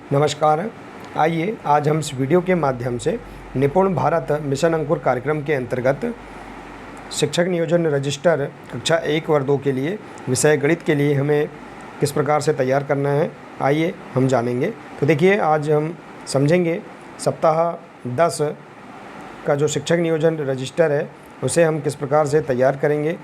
नमस्कार। आइए आज हम इस वीडियो के माध्यम से निपुण भारत मिशन अंकुर कार्यक्रम के अंतर्गत शिक्षक नियोजन रजिस्टर कक्षा 1 और 2 के लिए विषय गणित के लिए हमें किस प्रकार से तैयार करना है, आइए हम जानेंगे। तो देखिए, आज हम समझेंगे सप्ताह 10 का जो शिक्षक नियोजन रजिस्टर है उसे हम किस प्रकार से तैयार करेंगे,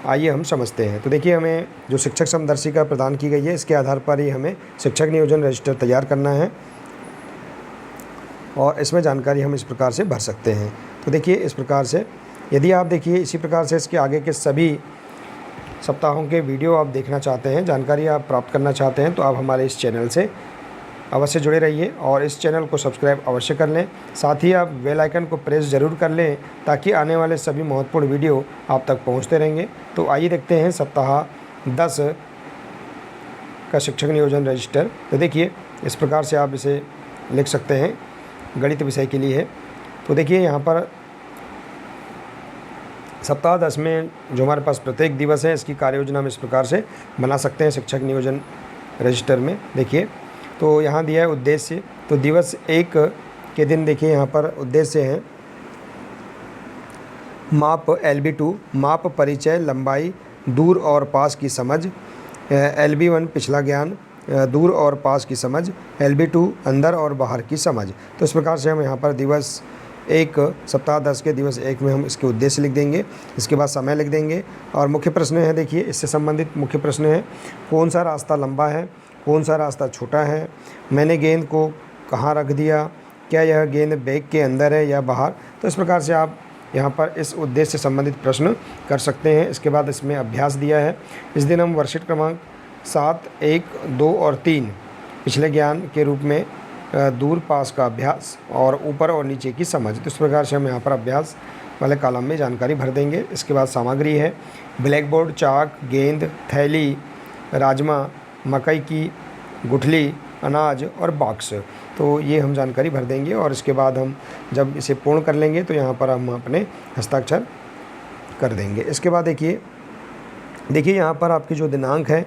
आइए हम समझते हैं। तो देखिए, हमें जो शिक्षक समदर्शिका प्रदान की गई है इसके आधार पर ही हमें शिक्षक नियोजन रजिस्टर तैयार करना है और इसमें जानकारी हम इस प्रकार से भर सकते हैं। तो देखिए, इस प्रकार से यदि आप देखिए इसी प्रकार से इसके आगे के सभी सप्ताहों के वीडियो आप देखना चाहते हैं, जानकारी आप प्राप्त करना चाहते हैं, तो आप हमारे इस चैनल से अवश्य जुड़े रहिए और इस चैनल को सब्सक्राइब अवश्य कर लें। साथ ही आप बेल आइकन को प्रेस ज़रूर कर लें ताकि आने वाले सभी महत्वपूर्ण वीडियो आप तक पहुंचते रहेंगे। तो आइए देखते हैं सप्ताह 10 का शिक्षक नियोजन रजिस्टर। तो देखिए, इस प्रकार से आप इसे लिख सकते हैं, गणित विषय के लिए है। तो देखिए, यहाँ पर सप्ताह 10 में जो हमारे पास प्रत्येक दिवस है इसकी कार्य योजना हम इस प्रकार से बना सकते हैं शिक्षक नियोजन रजिस्टर में। देखिए, तो यहाँ दिया है उद्देश्य। तो दिवस 1 के दिन देखिए यहाँ पर उद्देश्य है माप LB2 माप परिचय लंबाई दूर और पास की समझ, LB1 पिछला ज्ञान दूर और पास की समझ, LB2 अंदर और बाहर की समझ। तो इस प्रकार से हम यहाँ पर दिवस 1 सप्ताह 10 के दिवस 1 में हम इसके उद्देश्य लिख देंगे, इसके बाद समय लिख देंगे और मुख्य प्रश्न है। देखिए, इससे संबंधित मुख्य प्रश्न है, कौन सा रास्ता लंबा है, कौन सा रास्ता छोटा है, मैंने गेंद को कहाँ रख दिया, क्या यह गेंद बैग के अंदर है या बाहर। तो इस प्रकार से आप यहाँ पर इस उद्देश्य से संबंधित प्रश्न कर सकते हैं। इसके बाद इसमें अभ्यास दिया है। इस दिन हम वर्कशीट क्रमांक 7, 1, 2 और 3 पिछले ज्ञान के रूप में दूर पास का अभ्यास और ऊपर और नीचे की समझ। तो इस प्रकार से हम यहाँ पर अभ्यास वाले कॉलम में जानकारी भर देंगे। इसके बाद सामग्री है ब्लैक बोर्ड, चाक, गेंद, थैली, राजमा, मकई की गुठली, अनाज और बॉक्स। तो ये हम जानकारी भर देंगे और इसके बाद हम जब इसे पूर्ण कर लेंगे तो यहाँ पर हम अपने हस्ताक्षर कर देंगे। इसके बाद देखिए यहाँ पर आपकी जो दिनांक है,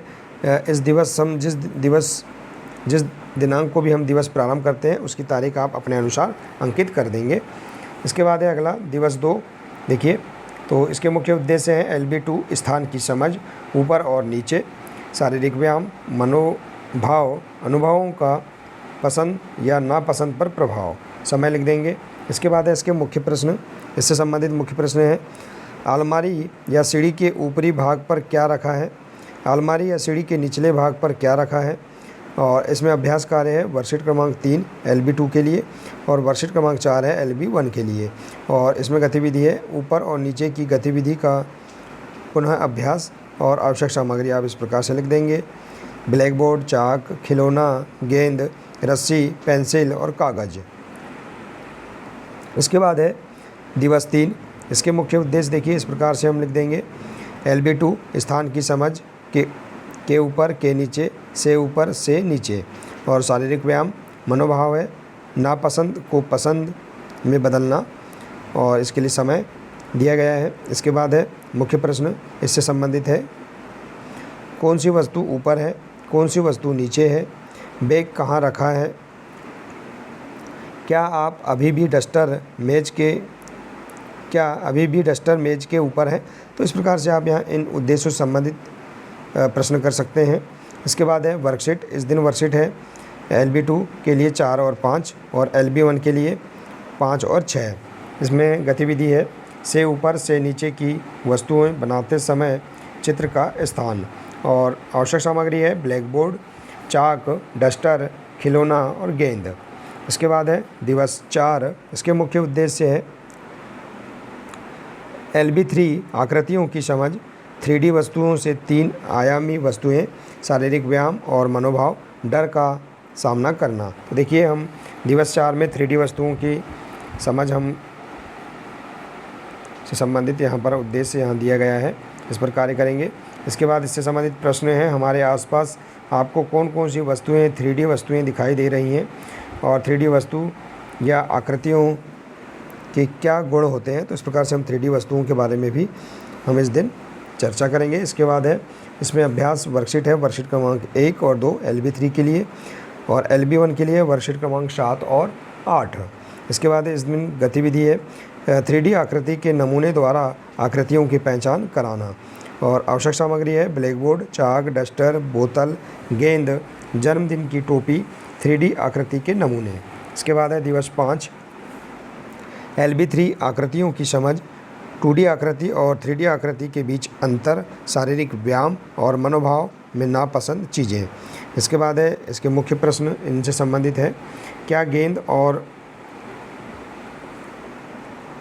इस दिवस हम जिस दिनांक को भी हम दिवस प्रारंभ करते हैं उसकी तारीख आप अपने अनुसार अंकित कर देंगे। इसके बाद है अगला दिवस 2। देखिए, तो इसके मुख्य उद्देश्य हैं LB2 स्थान की समझ, ऊपर और नीचे, शारीरिक व्यायाम, मनोभाव, अनुभवों का पसंद या नापसंद पर प्रभाव। समय लिख देंगे। इसके बाद है इसके मुख्य प्रश्न, इससे संबंधित मुख्य प्रश्न है अलमारी या सीढ़ी के ऊपरी भाग पर क्या रखा है, अलमारी या सीढ़ी के निचले भाग पर क्या रखा है। और इसमें अभ्यास कार्य है वर्कशीट क्रमांक 3 LB2 के लिए और वर्कशीट क्रमांक 4 है LB1 के लिए। और इसमें गतिविधि है ऊपर और नीचे की गतिविधि का पुनः अभ्यास और आवश्यक सामग्री आप इस प्रकार से लिख देंगे ब्लैक बोर्ड, चाक, खिलौना, गेंद, रस्सी, पेंसिल और कागज़। इसके बाद है दिवस 3। इसके मुख्य उद्देश्य देखिए इस प्रकार से हम लिख देंगे LB2 स्थान की समझ, के ऊपर, के नीचे, से ऊपर, से नीचे। और शारीरिक व्यायाम, मनोभाव है नापसंद को पसंद में बदलना और इसके लिए समय दिया गया है। इसके बाद है मुख्य प्रश्न, इससे संबंधित है कौन सी वस्तु ऊपर है, कौन सी वस्तु नीचे है, बैग कहाँ रखा है, क्या अभी भी डस्टर मेज के ऊपर है। तो इस प्रकार से आप यहाँ इन उद्देश्यों से संबंधित प्रश्न कर सकते हैं। इसके बाद है वर्कशीट। इस दिन वर्कशीट है LB2 के लिए 4 और 5 और LB1 के लिए 5 और 6। इसमें गतिविधि है से ऊपर से नीचे की वस्तुएं बनाते समय चित्र का स्थान। और आवश्यक सामग्री है ब्लैक बोर्ड, चाक, डस्टर, खिलौना और गेंद। इसके बाद है दिवस 4। इसके मुख्य उद्देश्य है LB3 आकृतियों की समझ, 3D वस्तुओं से 3 आयामी वस्तुएं, शारीरिक व्यायाम और मनोभाव, डर का सामना करना। तो देखिए, हम दिवस 4 में 3D वस्तुओं की समझ हम से संबंधित यहाँ पर उद्देश्य यहाँ दिया गया है, इस पर कार्य करेंगे। इसके बाद इससे संबंधित प्रश्न हैं हमारे आसपास आपको कौन कौन सी वस्तुएं 3D वस्तुएं दिखाई दे रही हैं और 3D वस्तु या आकृतियों के क्या गुण होते हैं। तो इस प्रकार से हम 3D वस्तुओं के बारे में भी हम इस दिन चर्चा करेंगे। इसके बाद है इसमें अभ्यास वर्कशीट है, वर्कशीट क्रमांक 1 और 2 LB3 के लिए, और LB1 के लिए वर्कशीट क्रमांक 7 और 8। इसके बाद इस दिन गतिविधि है 3D आकृति के नमूने द्वारा आकृतियों की पहचान कराना, और आवश्यक सामग्री है ब्लैक बोर्ड, चाक, डस्टर, बोतल, गेंद, जन्मदिन की टोपी, 3D आकृति के नमूने। इसके बाद है दिवस 5 LB3 आकृतियों की समझ, 2D आकृति और 3D आकृति के बीच अंतर, शारीरिक व्यायाम और मनोभाव में नापसंद चीज़ें। इसके बाद है इसके मुख्य प्रश्न इनसे संबंधित है। क्या गेंद और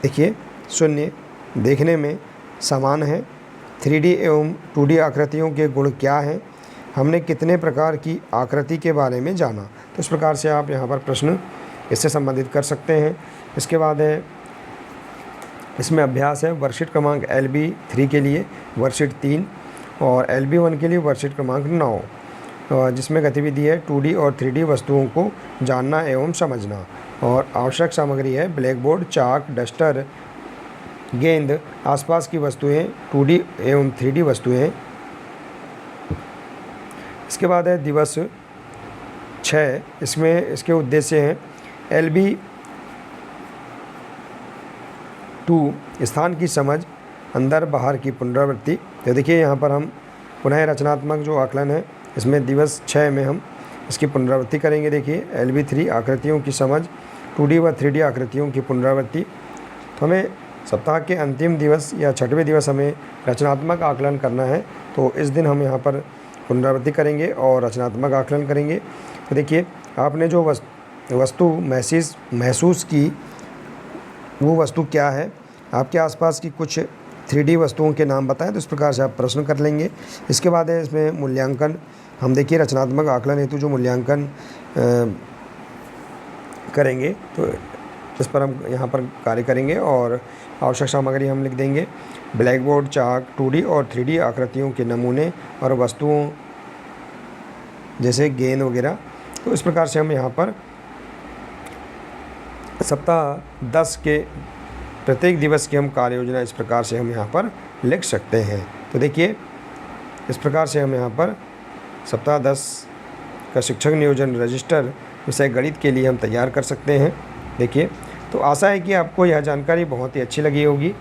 देखिए शून्य देखने में समान है? 3D एवं 2D आकृतियों के गुण क्या हैं? हमने कितने प्रकार की आकृति के बारे में जाना? तो इस प्रकार से आप यहाँ पर प्रश्न इससे संबंधित कर सकते हैं। इसके बाद है इसमें अभ्यास है वर्कशीट क्रमांक LB3 के लिए वर्कशीट 3 और LB1 के लिए वर्कशीट क्रमांक 9, जिसमें गतिविधि है 2D और 3D वस्तुओं को जानना एवं समझना, और आवश्यक सामग्री है ब्लैक बोर्ड, चाक, डस्टर, गेंद, आसपास की वस्तुएं, 2D एवं 3D वस्तुएं। इसके बाद है दिवस 6, इसमें इसके उद्देश्य हैं LB2 स्थान की समझ, अंदर बाहर की पुनरावृत्ति। तो देखिए यहाँ पर हम पुनः रचनात्मक जो आकलन है इसमें दिवस 6 में हम इसकी पुनरावृत्ति करेंगे। देखिए LB3 आकृतियों की समझ, 2D व 3D आकृतियों की पुनरावृत्ति। तो हमें सप्ताह के अंतिम दिवस या 6वें दिवस हमें रचनात्मक आकलन करना है, तो इस दिन हम यहाँ पर पुनरावृत्ति करेंगे और रचनात्मक आकलन करेंगे। तो देखिए आपने जो वस्तु महसूस की वो वस्तु क्या है? आपके आसपास की कुछ 3D वस्तुओं के नाम बताएं। तो इस प्रकार से आप प्रश्न कर लेंगे। इसके बाद है इसमें मूल्यांकन। हम देखिए रचनात्मक आकलन हेतु जो मूल्यांकन करेंगे तो इस पर हम यहाँ पर कार्य करेंगे, और आवश्यक सामग्री हम लिख देंगे ब्लैक बोर्ड, चाक, 2D और 3D आकृतियों के नमूने और वस्तुओं जैसे गेंद वगैरह। तो इस प्रकार से हम यहाँ पर सप्ताह 10 के प्रत्येक दिवस की हम कार्य योजना इस प्रकार से हम यहाँ पर लिख सकते हैं। तो देखिए इस प्रकार से हम यहाँ पर सप्ताह 10 का शिक्षक नियोजन रजिस्टर विषय गणित के लिए हम तैयार कर सकते हैं। देखिए तो आशा है कि आपको यह जानकारी बहुत ही अच्छी लगी होगी।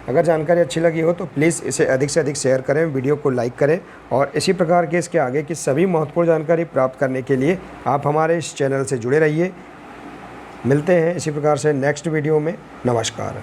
अगर जानकारी अच्छी लगी हो तो प्लीज़ इसे अधिक से अधिक शेयर करें, वीडियो को लाइक करें, और इसी प्रकार के इसके आगे की सभी महत्वपूर्ण जानकारी प्राप्त करने के लिए आप हमारे इस चैनल से जुड़े रहिए। मिलते हैं इसी प्रकार से नेक्स्ट वीडियो में। नमस्कार।